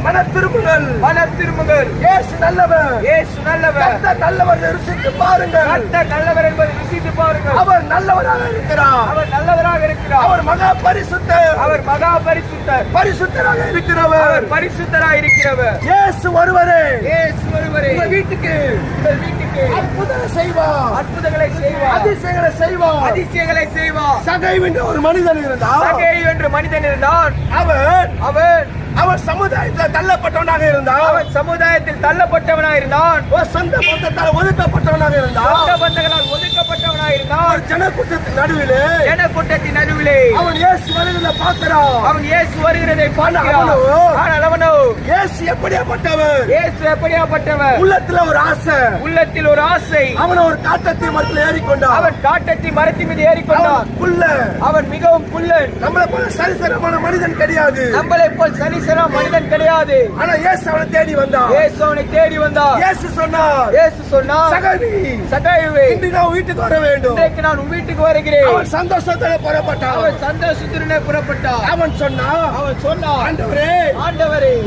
மன திரும்புங்கள், இயேசு நல்லவர், கர்த்தர் நல்லவர் என்று ருசித்து பாருங்கள். அவர் நல்லவராக இருக்கிறார், அவர் மகா பரிசுத்தர், பரிசுத்தராக இருக்கிறவர். இயேசு ஒருவரே உங்கள் வீட்டுக்கு அற்புதங்களை செய்வார், அதிசயங்களை செய்வார். சகை என்று ஒரு மனிதன் இருந்தான். அவர் சமுதாயத்தில் தள்ளப்பட்டவனாக இருந்தான். ஒரு சொந்த பந்தத்தால் ஒதுக்கப்பட்டவனாக இருந்தான். ஒரு ஜனக்கூட்டத்தின் நடுவிலே அவன் இயேசு வருகிறதை பார்க்கிறான். ஆனால் அவனோ இயேசு எப்படியாப்பட்டவர், உள்ளத்தில் ஒரு ஆசை. அவன் ஒரு காட்டத்தி மரத்தின் மீது ஏறிக்கொண்டான். அவன் மிகவும் குள்ளன். நம்மளை போல சரிசரமான மனிதன் கிடையாது. ஆனா இயேசு அவனை தேடி வந்தான். இயேசு சொன்னார், சகைவே, இன்று நான் வீட்டுக்கு வர வேண்டும். நான் உன் வீட்டுக்கு வருகிறேன். அவன் சந்தோஷத்துடன் புறப்பட்டான். அவன் சொன்னான், ஆண்டவரே,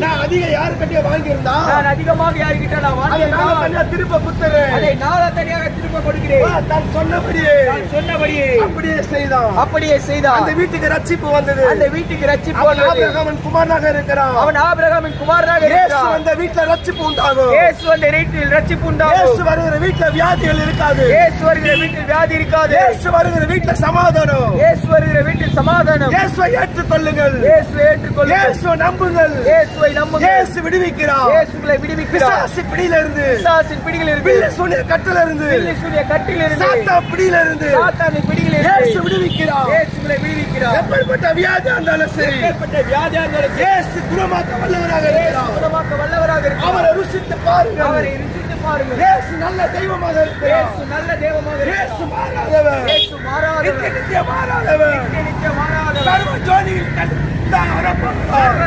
நான் அதிகமாக யாருக்கிட்ட வாங்கியிருந்தா, அதிகமாக யாருக்கிட்ட நான் வாங்கியிருந்தா திருப்ப குத்துறேன். அதை நான் தனியாக திருப்ப கொடுக்கிறேன். தான் சொன்னபடியே அப்படியே செய்தான். அந்த வீட்டுக்கு ரட்சிப்பு வந்தது. அவன் ஆபிரகாமின் குமாரனாக இருக்கிறான். இயேசு அந்த வீட்டில் ரட்சிப்பு உண்டாகும். இயேசு வருகிற வீட்டில் வியாதிகள் இருக்காது. இயேசு வருகிற வீட்டில் சமாதானம். இயேசுவை ஏற்றுக்கொள்ளுங்கள். இயேசுவை நம்புங்கள். இயேசு விடுவிக்கிறார். பிசாசு பிடியிலிருந்து, பில்லி சூனிய கட்டிலிருந்து, சாத்தான் பிடியிலிருந்து இயேசு விடுவிக்கிறார். எப்படிப்பட்ட வியாதியா இருந்தாலும் சரி, இயேசு குணமாக்க வல்லவராக இருக்கிறார். அவரை ருசித்து பாருங்கள். இயேசு நல்ல தெய்வமாக இருக்கிறார். இயேசு மாறாதவர். நித்திய மாறாதவர். சர்வ ஜோதியில் தான் வரப்போகிறார்.